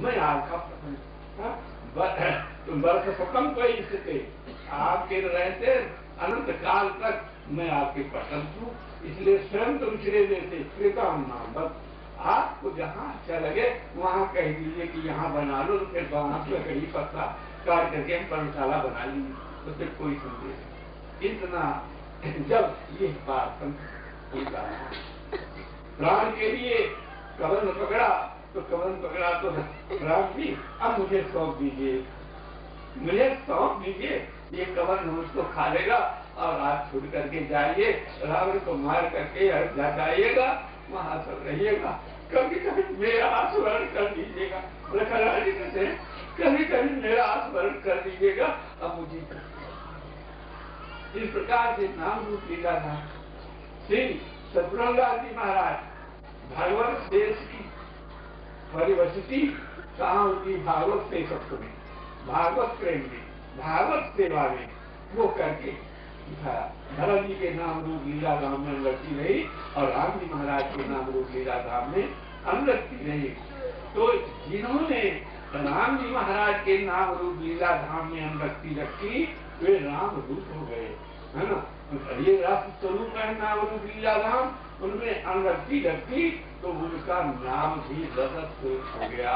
मैं आपका वर्ष सकम कोई इससे आपके रहते अनंत काल तक मैं आपके पसंद हूँ, इसलिए स्वयं तुम श्रेय देते कृतम नाम बस आपको जहाँ अच्छा लगे वहाँ कह दीजिए कि यहाँ बना लो, तो फिर वहाँ लकड़ी पत्ता काट करके हम पर्णशाला बना लीजिए, तो फिर कोई संदेश नहीं। इतना जब ये बात प्राण के लिए कवन पकड़ा तो कवन पकड़ा तो राम जी अब मुझे सौंप दीजिए, मुझे सौंप दीजिए, ये कवन मुझको खा लेगा और आप छूट करके जाइए, रावण को मार करके अयोध्या जाइएगा, वहां सब रहिएगा, कभी कभी मेरा स्मरण कर दीजिएगा, से कभी कभी मेरा स्मरण कर दीजिएगा। अब मुझे इस प्रकार से नाम रूप लीला था श्री सतगुरुदास जी महाराज भागवत देश की परिवर्तिती कहाँ उनकी भागवत सेवक में, भागवत प्रेम में, भागवत सेवा में वो करके भरत जी के नाम रूप लीला धाम में अनुरक्ति रही और राम जी महाराज के नाम रूप लीला धाम में अनुरक्ति रही। तो जिन्होंने राम जी महाराज के नाम रूप लीला धाम में अनुरक्ति रखी वे राम रूप हो गए, है ना। ये रस स्वरूप है नाम रूप लीला धाम, उनमें अनुरक्ति रखी तो उनका नाम भी रसत स्वरूप हो गया।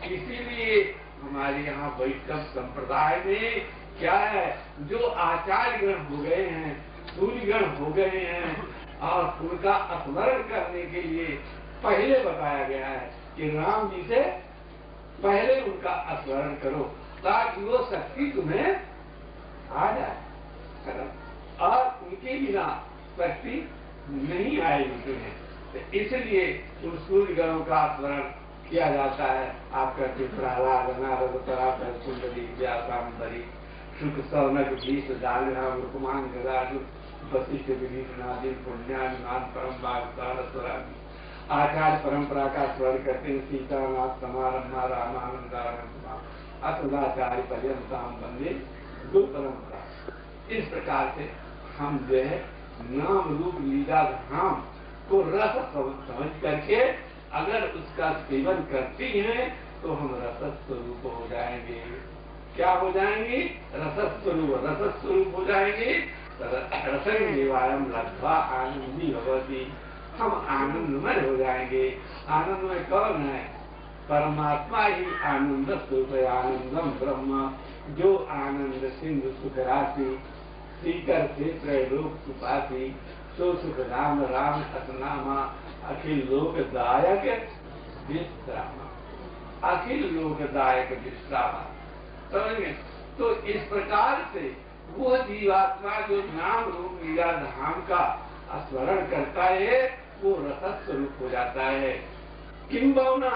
इसीलिए हमारे यहाँ वैष्णव संप्रदाय में क्या है, जो आचार्य गण हो गए हैं, सूर्य गण हो गए हैं और उनका स्मरण करने के लिए पहले बताया गया है कि राम जी से पहले उनका स्मरण करो ताकि वो शक्ति तुम्हें आ जाए और उनके बिना शक्ति नहीं आएगी तुम्हें। तो इसलिए उन सूर्य गणों का स्मरण किया जाता है। आपका प्रहलाद नारद पराशर सुंदरी व्यासांतरी शुक सौनक भीष दानराम रुकमान गदाधु वशिष्ठ विभीषणादि पुण्यान परम बागस्वरामी आचार्य परंपरा का स्मरण करते हैं। सीतानाथ समारंभा रामानंदारंभा असदाचार्य पर्यंताम वंदे गुरु परंपरा। इस प्रकार से हम जो है नाम रूप लीला धाम को रस समझ करके अगर उसका सेवन करती हैं तो हम रसत स्वरूप हो जाएंगे। क्या हो जाएंगे? रसत स्वरूप, रसत स्वरूप हो जाएंगे। रसं देवायम लब्ध्वा आनंदी भवति, हम आनंदमय हो जाएंगे। आनंदमय कौन है? परमात्मा ही आनंद स्वरूप है। आनंदम ब्रह्म, जो आनंद सिंधु सुख राशि सीकर से त्रैलोक सुपासी, सो सुख राम राम सतनामा, अखिल लोकदायक विश्राम, अखिल लोकदायक विश्राम। समझेंगे? तो इस प्रकार से वो जीवात्मा जो नाम रूप लीला धाम का स्मरण करता है वो रसत स्वरूप हो जाता है। किंबहुना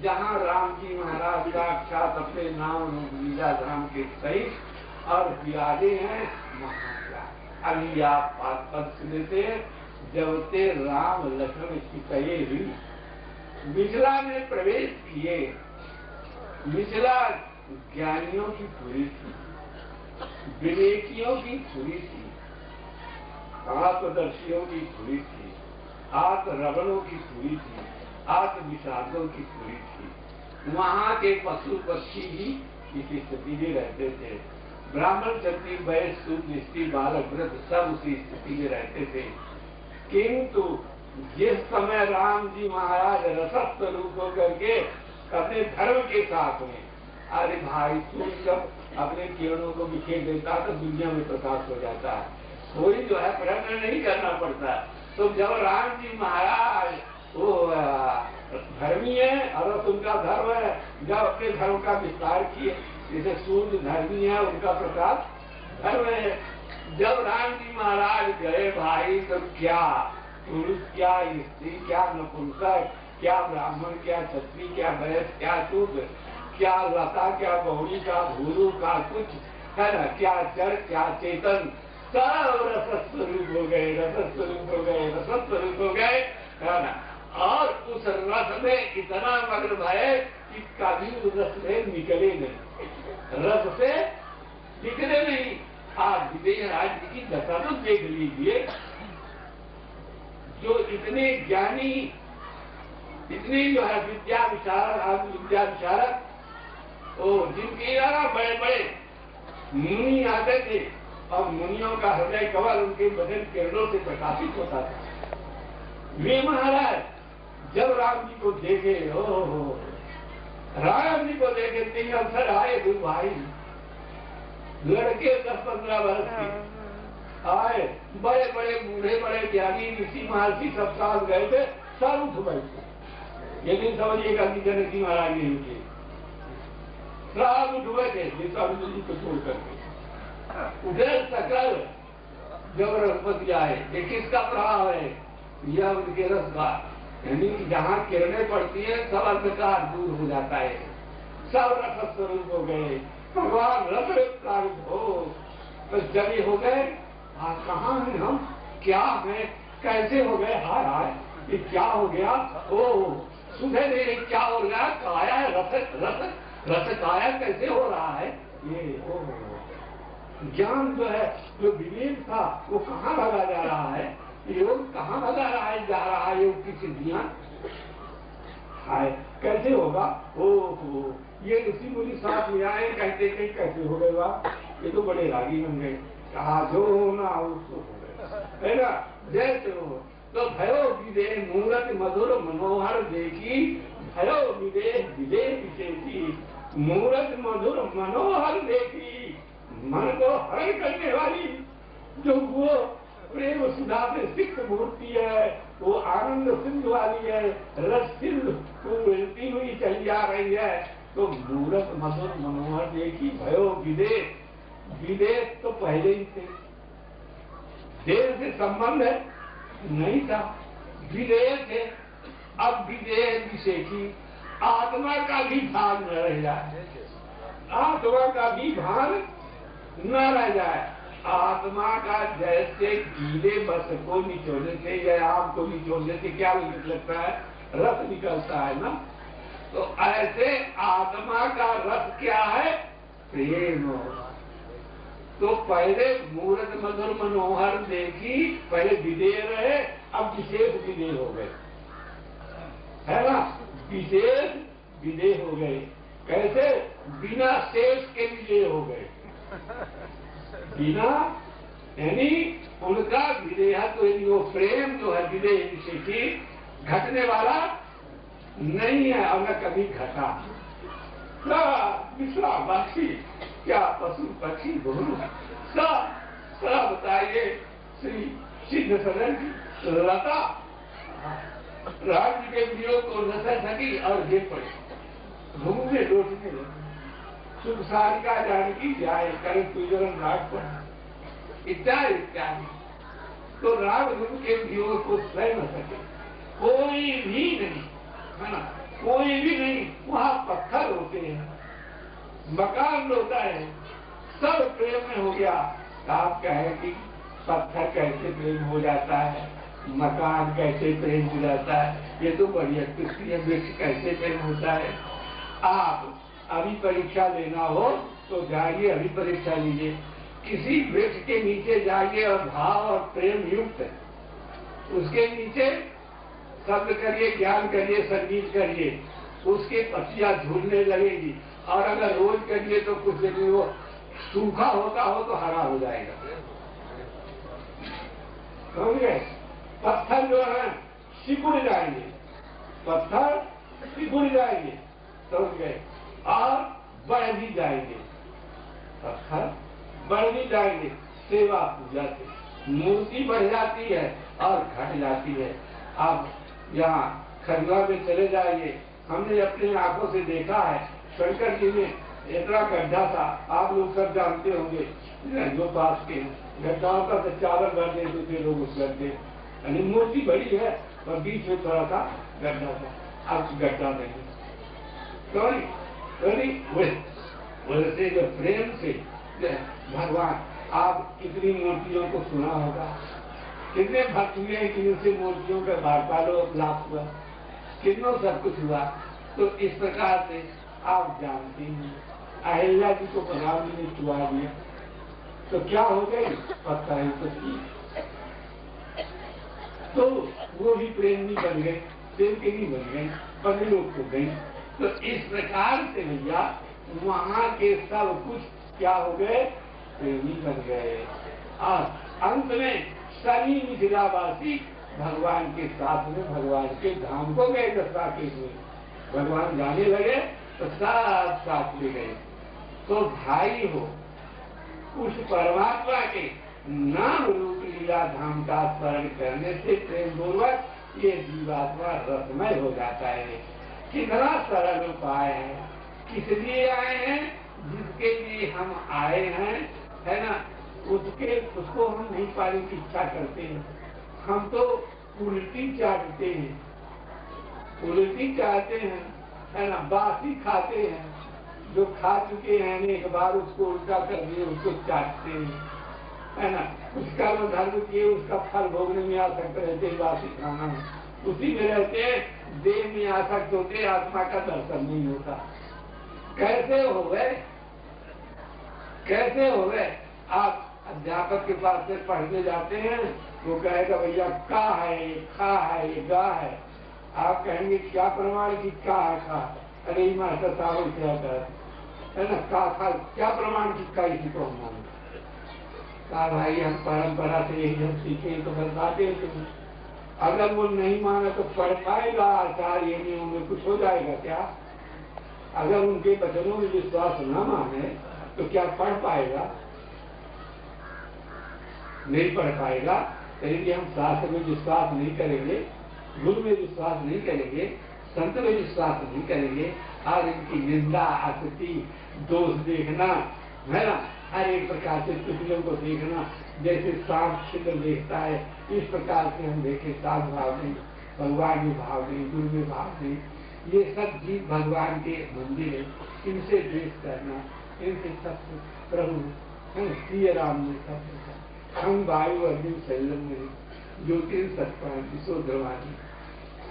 जहाँ राम जी महाराज साक्षात अपने नाम रूप लीला धाम के सहित और विराजे हैं महात्मा। अभी आप पद देते जब ते राम लक्ष्मण सीतये हुई मिथिला में प्रवेश किए। मिथिला ज्ञानियों की पुरी थी, विवेकियों की पुरी थी, आत्मदर्शियों की पुरी थी, आत्मरवणों की पुरी थी, आत्मविषादों की पुरी थी। वहाँ के पशु पक्षी ही इसी स्थिति में रहते थे। ब्राह्मण क्षत्रिय वैश्य शूद्र स्त्री बालक वृद्ध सब उसी स्थिति में रहते थे। किंतु जिस समय राम जी महाराज रसत स्वरूप होकर के अपने धर्म के साथ में, अरे भाई तू जब अपने किरणों को बिखेर देता तो दुनिया में प्रकाश हो जाता है, कोई जो है प्रयत्न नहीं करना पड़ता। तो जब राम जी महाराज वो धर्मी है और उनका धर्म है, जब अपने धर्म का विस्तार किए, जैसे सूर्य धर्मी है उनका प्रकाश धर्म है। जब राम जी महाराज गए भाई तो क्या पुरुष क्या स्त्री क्या नपुंसक क्या ब्राह्मण क्या क्षत्रिय क्या वैश्य क्या शूद्र क्या लता क्या बहुड़ी का भूरू का कुछ है ना, क्या जड़ क्या चेतन, सब रसत स्वरूप हो गए, रसत स्वरूप हो गए, रसत स्वरूप हो गए, है ना। और उस रस में इतना मग्न भय कि कभी उस रस से निकले नहीं, रस से निकले नहीं। आप विजय राज जी की दशा तो देख लीजिए, जो इतने ज्ञानी इतनी जो है विद्या विशारद, आदमी विद्या विशारद, ओ जिनके द्वारा बड़े बड़े मुनि आते थे और मुनियों का हृदय कवल उनके बदन किरणों से प्रकाशित होता था। वे महाराज जब राम जी को देखे, हो राम जी को देखे, 3 अवसर आए, 2 भाई लड़के 10-15 वर्ष के आए, बड़े बड़े बूढ़े बड़े ज्ञानी ऋषि महर्षि सब साथ गए थे, सब उठ बैठे। ये नहीं समझिएगा कि जनक जी महाराज नहीं उठे, सब उठ बैठे जी को छोड़ करके उधर सकल जब रघुपति आए। ये किसका प्रभाव है? यह उनके रस का, यानी जहाँ किरणें पड़ती है सब अंधकार दूर हो जाता है, सब रस स्वरूप हो गए, भगवान रस प्राप्त हो। तो जब ये हो गए, कहाँ हैं हम, क्या है, कैसे हो गए, हाय हाय ये क्या हो गया, ओ सुबह मेरे क्या हो गया, काया रस रस रस काया कैसे हो रहा है ये, ओ ज्ञान जो है, जो विवेक था वो कहाँ भगा जा रहा है, योग कहाँ भगा रहा है, जा रहा है योग की सिद्धियां, हाय कैसे होगा, ओ ये ऋषि मुनि साथ में आए, कहते थे कैसे हो गए वाह, ये तो बड़े रागी बन गए, कहा जो होना उसको हो गए, है ना, जैसे हो। तो भयो विदेह मूरत मधुर मनोहर देखी, भयो विदेह विदेह विशेषी, मूरत मधुर मनोहर देखी, मन को हरण करने वाली जो वो प्रेम सुधा से सिक्त मूर्ति है, वो आनंद सिंधु वाली है, रस सिंधु वो मिलती हुई चली आ रही है। तो मूरत मधुर मनोहर देखी, भयो विदेह, विदेह तो पहले ही थे, देह से संबंध है नहीं था, विदेह थे, अब विदेह विशेषी, आत्मा का भी भाग न रह जाए, आत्मा का भी भाग न रह जाए। आत्मा का जैसे गीले बस को निचोड़ने से या आम को निचोड़ने से क्या लगता है, रस निकलता है ना, तो ऐसे आत्मा का रस क्या है, प्रेम। तो पहले मूरत मधुर मनोहर देखी, पहले विदेह रहे, अब विशेष विदेह हो गए, है ना, विशेष विदेह हो गए। कैसे? बिना शेष के विदेह हो गए, बिना, यानी उनका विदेह तो यानी वो प्रेम जो है विदेह विशेषी घटने वाला नहीं है और न कभी घटा। विश्राम बाकी क्या पशु पक्षी दोनों सब बताइए। श्री सिद्ध सदन की लता राम जी के वियोग को न सह सकी और गिर पड़ी, घूमने लौटने लगी। सुख सारिका जानकी जाए करे तुझरन राग पर इत्यादि इत्यादि। तो राग के वियोग को सह न सके कोई भी नहीं, है ना, कोई भी नहीं। वहाँ पत्थर होते हैं, मकान होता है, सब प्रेम में हो गया। आप कहें कि पत्थर कैसे प्रेम हो जाता है, मकान कैसे प्रेम हो जाता है, ये तो बड़ी अत्युक्ति है। वृक्ष कैसे प्रेम होता है। आप अभी परीक्षा लेना हो तो जाइए, अभी परीक्षा लीजिए, किसी वृक्ष के नीचे जाइए और भाव और प्रेम युक्त उसके नीचे शब्द करिए, ज्ञान करिए, संगीत करिए, उसके पत्तियां झूलने लगेगी। और अगर रोज करिए तो कुछ दिन में वो सूखा होता हो तो हरा हो जाएगा। समझे? पत्थर जो है सिकुड़ जाएंगे, पत्थर सिकुड़ जाएंगे, समझ गए, और बढ़ भी जाएंगे, पत्थर बढ़ भी जाएंगे। सेवा पूजा से मूर्ति बढ़ जाती है और घट जाती है। आप यहाँ खंडवा में चले जाइए, हमने अपनी आंखों से देखा है, शंकर जी में इतना गड्ढा था, आप लोग सब जानते होंगे, जो पास के गड्ढाओं का तो चावल भर देते थे लोग उस गड्ढे, यानी मूर्ति बड़ी है और बीच में थोड़ा सा गड्ढा था, अब गड्ढा नहीं। वैसे जो प्रेम से भगवान, आप कितनी मूर्तियों को सुना होगा, कितने भक्त हुए जिनसे मूर्तियों का वार्तालाप लाभ हुआ, कितनों सब कुछ हुआ। तो इस प्रकार से आप जानते हैं, अहिल्या जी को प्रधान जी ने छुआ दिया तो क्या हो गई, पत्ता ही तो थी, तो वो भी प्रेमी बन गए। सेवकिनी बन गई, पतिलोक को गई। तो इस प्रकार से भैया वहां के सब कुछ क्या हो गए, प्रेमी बन गए। और अंत में सभी मिथिलावासी भगवान के साथ में भगवान के धाम को गए। दशा के भगवान जाने लगे तो साथ साथ ले गए। तो भाई हो, उस परमात्मा के नाम रूप लीला धाम का स्मरण करने से प्रेम पूर्वक ये जीवात्मा रसमय हो जाता है। कितना सरल उपाय है। किस लिए आए हैं, जिसके लिए हम आए हैं, है ना, उसको हम नहीं पाने की इच्छा करते हैं। हम तो उल्टी चाटते हैं, उल्टी चाहते हैं, है ना, बासी खाते हैं। जो खा चुके हैं एक बार उसको उल्टा कर दिए, उसको चाटते हैं, है ना। उसका वो धर्म किए, उसका फल भोगने में आसक्त रहते, बासी खाना उसी में रहते, देह में आसक्त होते, आत्मा का दर्शन नहीं होता। कैसे हो गए, कैसे हो गए। आप अध्यापक के पास से पढ़ने जाते हैं, वो कहेगा भैया का है, ये खा है, ये गा है। आप कहेंगे क्या प्रमाण की का है, खा। अरे मास्टर साहब क्या है ना, का खा क्या प्रमाण की का, इसी को हम मानते। कहा भाई हम परंपरा से यही हम सीखे तो बताते तुम्हें। अगर वो नहीं माना तो पढ़ पाएगा आचार्य नहीं होंगे, कुछ हो जाएगा क्या। अगर उनके वचनों में विश्वास न माने तो क्या पढ़ पाएगा, नहीं पढ़ पाएगा। इसलिए हम शास्त्र में विश्वास नहीं करेंगे, गुरु में विश्वास नहीं करेंगे, संत में विश्वास नहीं करेंगे। और इनकी निंदा, आसक्ति, दोष देखना, है ना, हर एक प्रकार से पुतलों को देखना, जैसे सांप छिद्र देखता है, इस प्रकार से हम देखे साध भाव नहीं, भगवान में भाव नहीं, गुरु में भाव नहीं। ये सब जीव भगवान के मंदिर है, इनसे द्वेष करना, इनसे सब प्रभु श्री राम ने सब हम वायु अर्जुन शैलम में ज्योतिर् सत्पान विशोधवानी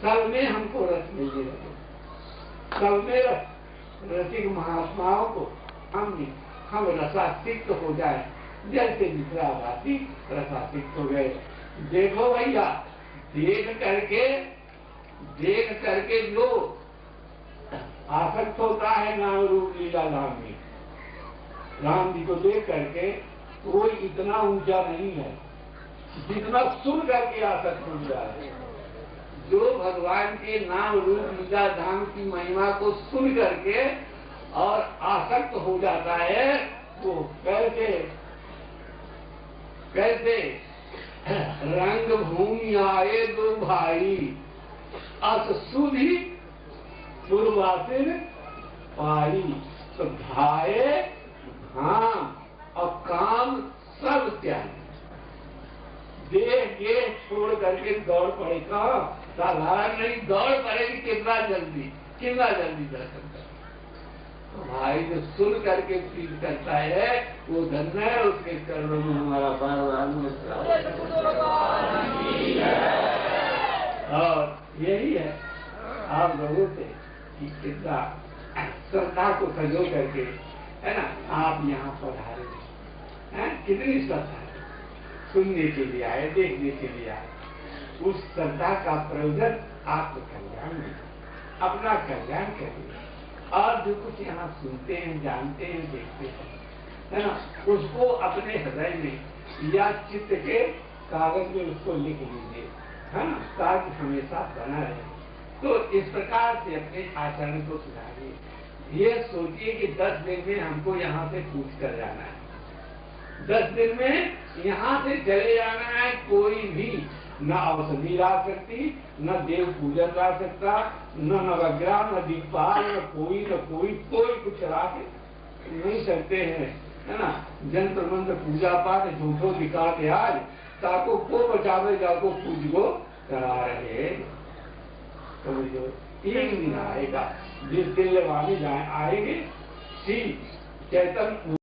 सब में हमको रस मिलने लगे। सब में रसिक महात्माओं को हम रसासिक्त हो जाए, जैसे मिथिलावासी रसासिक्त हो गए। देखो भैया, देख करके जो आसक्त होता है नाम रूप लीला धाम में, राम जी को देख करके कोई इतना ऊंचा नहीं है जितना सुन करके आसक्त हो जाए। जो भगवान के नाम रूप लीला धाम की महिमा को सुन करके और आसक्त हो जाता है, वो कैसे रंग भूमि आए दो भाई, अस सुधी पूर्वासिन पाई। तो भाए धाम और काम सब त्याग, देह के छोड़ करके दौड़ पड़ेगा। साधारण नहीं, दौड़ पड़ेगी कितना जल्दी दर्शन कर। तो भाई जो सुन करके फील करता है वो धन्य है, उसके चरणों में हमारा बार और यही है आप लोगों से कि कितना श्रद्धा को संजो करके, है ना, आप यहाँ पधारे हैं। कितनी श्रद्धा है, सुनने के लिए आए, देखने के लिए आए। उस श्रद्धा का प्रयोजन आपको कल्याण में, अपना कल्याण करिए। और जो कुछ यहाँ सुनते हैं, जानते हैं, देखते हैं, है ना, उसको अपने हृदय में या चित्त के कागज में उसको लिख लीजिए, है ना, ताकि हमेशा बना रहे। तो इस प्रकार से अपने आचरण को सुधारिए। ये सोचिए कि 10 दिन में हमको यहाँ से पूछ कर जाना है, 10 दिन में यहाँ से चले जाना है। कोई भी न औषधि ला सकती, न देव पूजन ला सकता, न नवग्रह, न दीपाल, न कोई कुछ ला के नहीं सकते हैं, है ना। जंत्र मंत्र पूजा पाठ झूठो दिखा के आज ताको को बचावे जाको पूज को करा रहे। तो जो 3 दिन आएगा, जिस दिन लेवाने आएंगे श्री चैतन्य